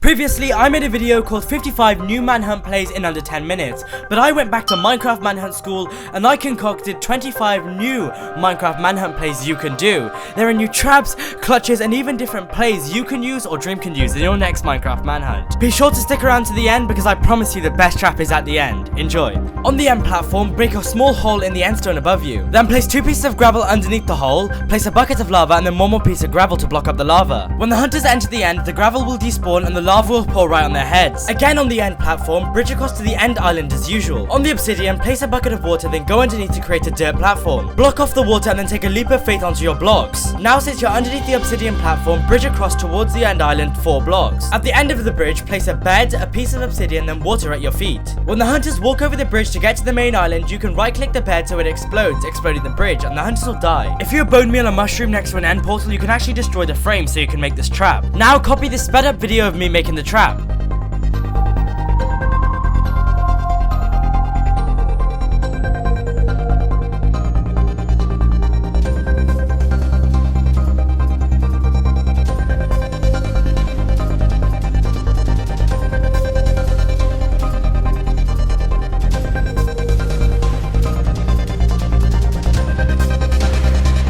Previously, I made a video called 55 new Manhunt plays in under 10 minutes, but I went back to Minecraft Manhunt school and I concocted 25 new Minecraft Manhunt plays you can do. There are new traps, clutches, and even different plays you can use or Dream can use in your next Minecraft Manhunt. Be sure to stick around to the end because I promise you the best trap is at the end. Enjoy. On the end platform, break a small hole in the end stone above you. Then place 2 pieces of gravel underneath the hole, place a bucket of lava and then one more piece of gravel to block up the lava. When the hunters enter the end, the gravel will despawn and the lava will pour right on their heads. Again on the end platform, bridge across to the end island as usual. On the obsidian, place a bucket of water, then go underneath to create a dirt platform. Block off the water and then take a leap of faith onto your blocks. Now since you're underneath the obsidian platform, bridge across towards the end island 4 blocks. At the end of the bridge, place a bed, a piece of obsidian, then water at your feet. When the hunters walk over the bridge to get to the main island, you can right click the bed so it explodes, exploding the bridge, and the hunters will die. If you bone meal a mushroom next to an end portal, you can actually destroy the frame so you can make this trap. Now copy this sped up video of me making the trap.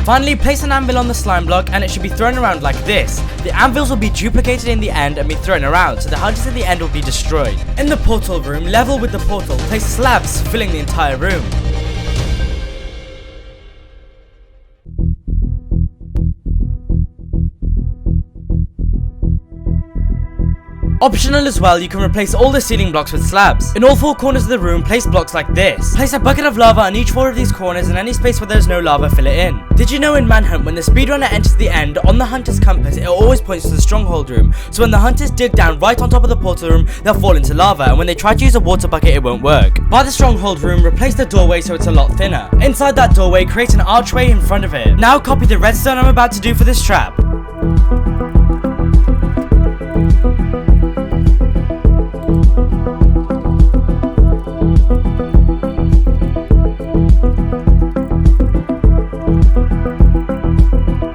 Finally, place an anvil on the slime block and it should be thrown around like this. The anvils will be duplicated in the end and be thrown around, so the hunters at the end will be destroyed. In the portal room, level with the portal, place slabs filling the entire room. Optional as well, you can replace all the ceiling blocks with slabs. In all 4 corners of the room, place blocks like this. Place a bucket of lava on each 4 of these corners, and any space where there's no lava, fill it in. Did you know in Manhunt, when the speedrunner enters the end, on the hunter's compass, it always points to the Stronghold room, so when the hunters dig down right on top of the portal room, they'll fall into lava, and when they try to use a water bucket, it won't work. By the Stronghold room, replace the doorway so it's a lot thinner. Inside that doorway, create an archway in front of it. Now copy the redstone I'm about to do for this trap.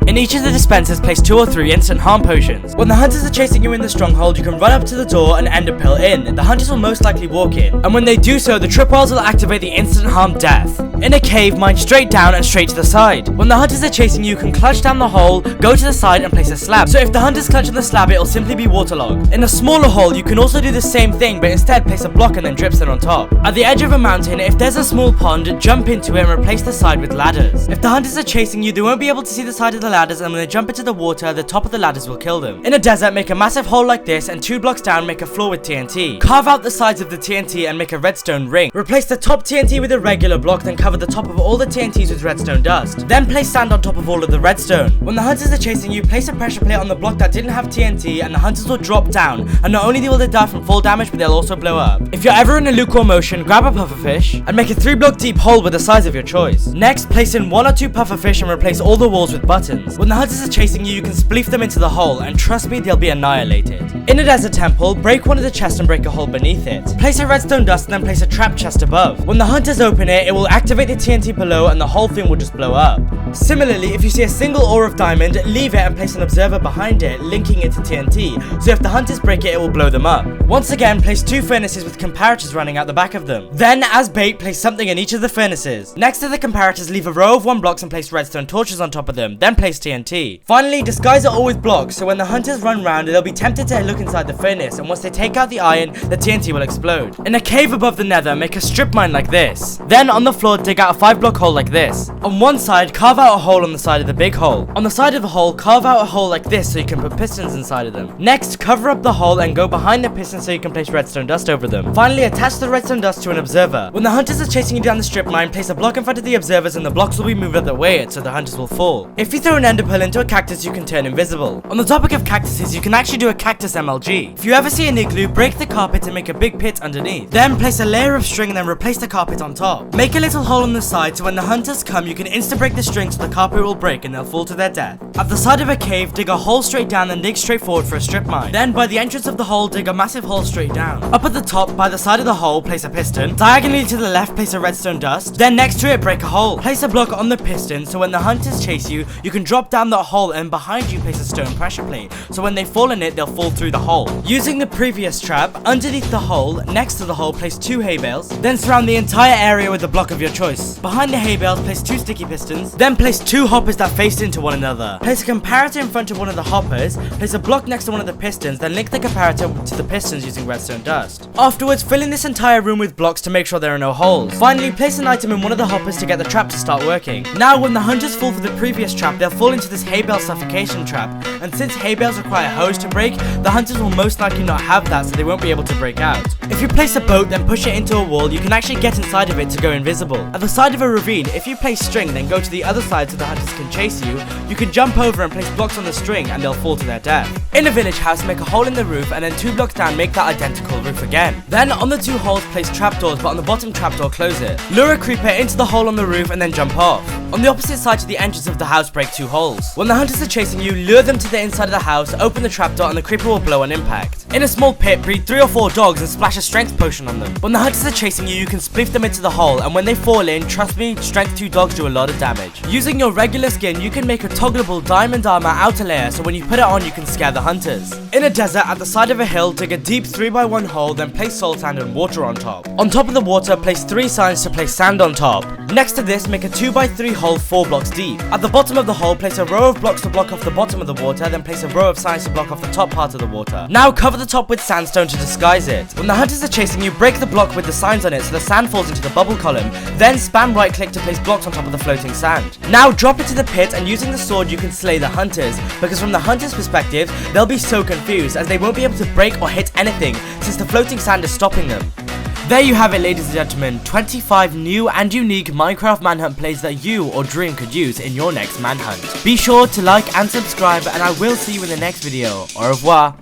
In each of the dispensers, place 2 or 3 instant harm potions. When the hunters are chasing you in the stronghold, you can run up to the door and ender pearl in. The hunters will most likely walk in, and when they do so, the tripwires will activate the instant harm death. In a cave, mine straight down and straight to the side. When the hunters are chasing you, can clutch down the hole, go to the side and place a slab. So if the hunters clutch on the slab, it will simply be waterlogged. In a smaller hole, you can also do the same thing, but instead place a block and then dripstone on top. At the edge of a mountain, if there's a small pond, jump into it and replace the side with ladders. If the hunters are chasing you, they won't be able to see the side of the ladders, and when they jump into the water, the top of the ladders will kill them. In a desert, make a massive hole like this, and 2 blocks down, make a floor with TNT. Carve out the sides of the TNT and make a redstone ring. Replace the top TNT with a regular block, then cover the top of all the TNTs with redstone dust. Then place sand on top of all of the redstone. When the hunters are chasing you, place a pressure plate on the block that didn't have TNT, and the hunters will drop down, and not only will they die from fall damage, but they'll also blow up. If you're ever in a lukewarm ocean, grab a pufferfish and make a 3-block deep hole with the size of your choice. Next, place in 1 or 2 pufferfish and replace all the walls with buttons. When the hunters are chasing you, you can spleef them into the hole, and trust me, they'll be annihilated. In a desert temple, break one of the chests and break a hole beneath it. Place a redstone dust and then place a trap chest above. When the hunters open it, it will activate the TNT below and the whole thing will just blow up. Similarly, if you see a single ore of diamond, leave it and place an observer behind it, linking it to TNT, so if the hunters break it, it will blow them up. Once again, place 2 furnaces with comparators running out the back of them. Then, as bait, place something in each of the furnaces. Next to the comparators, leave a row of 1 blocks and place redstone torches on top of them, then place TNT. Finally, disguise are always blocks, so when the hunters run round, they'll be tempted to look inside the furnace, and once they take out the iron, the TNT will explode. In a cave above the nether, make a strip mine like this. Then, on the floor, dig out a 5-block hole like this. On one side, carve out a hole on the side of the big hole. On the side of the hole, carve out a hole like this so you can put pistons inside of them. Next, cover up the hole and go behind the pistons so you can place redstone dust over them. Finally, attach the redstone dust to an observer. When the hunters are chasing you down the strip mine, place a block in front of the observers and the blocks will be moved out the way so the hunters will fall. If you throw an ender pearl into a cactus, you can turn invisible. On the topic of cactuses, you can actually do a cactus MLG. If you ever see an igloo, break the carpet and make a big pit underneath. Then place a layer of string and then replace the carpet on top. Make a little hole on the side so when the hunters come, you can insta break the string so the carpet will break and they'll fall to their death. At the side of a cave, dig a hole straight down and dig straight forward for a strip mine. Then by the entrance of the hole, dig a massive hole straight down. Up at the top, by the side of the hole, place a piston. Diagonally to the left, place a redstone dust. Then next to it, break a hole. Place a block on the piston so when the hunters chase you, you can drop drop down that hole and behind you place a stone pressure plate, so when they fall in it, they'll fall through the hole. Using the previous trap, underneath the hole, next to the hole, place 2 hay bales, then surround the entire area with a block of your choice. Behind the hay bales, place 2 sticky pistons, then place 2 hoppers that face into one another. Place a comparator in front of one of the hoppers, place a block next to one of the pistons, then link the comparator to the pistons using redstone dust. Afterwards, fill in this entire room with blocks to make sure there are no holes. Finally, place an item in one of the hoppers to get the trap to start working. Now, when the hunters fall for the previous trap, they'll fall into this hay bale suffocation trap, and since hay bales require hose to break, the hunters will most likely not have that, so they won't be able to break out. If you place a boat, then push it into a wall, you can actually get inside of it to go invisible. At the side of a ravine, if you place string, then go to the other side so the hunters can chase you, you can jump over and place blocks on the string and they'll fall to their death. In a village house, make a hole in the roof and then 2 blocks down make that identical roof again. Then on the 2 holes place trapdoors, but on the bottom trapdoor close it. Lure a creeper into the hole on the roof and then jump off. On the opposite side to the entrance of the house, break 2 holes. When the hunters are chasing you, lure them to the inside of the house, open the trapdoor and the creeper will blow on impact. In a small pit, breed 3 or 4 dogs and splash a strength potion on them. When the hunters are chasing you, you can spliff them into the hole, and when they fall in, trust me, strength 2 dogs do a lot of damage. Using your regular skin, you can make a toggleable diamond armor outer layer, so when you put it on, you can scare the hunters. In a desert, at the side of a hill, dig a deep 3x1 hole, then place soul sand and water on top. On top of the water, place 3 signs to place sand on top. Next to this, make a 2x3 hole 4 blocks deep. At the bottom of the hole, place a row of blocks to block off the bottom of the water, then place a row of signs to block off the top part of the water. Now cover the top with sandstone to disguise it. When the hunters are chasing you, break the block with the signs on it so the sand falls into the bubble column, then spam right click to place blocks on top of the floating sand. Now drop it to the pit, and using the sword you can slay the hunters, because from the hunters' perspective, they'll be so confused as they won't be able to break or hit anything since the floating sand is stopping them. There you have it, ladies and gentlemen, 25 new and unique Minecraft Manhunt plays that you or Dream could use in your next Manhunt. Be sure to like and subscribe, and I will see you in the next video. Au revoir.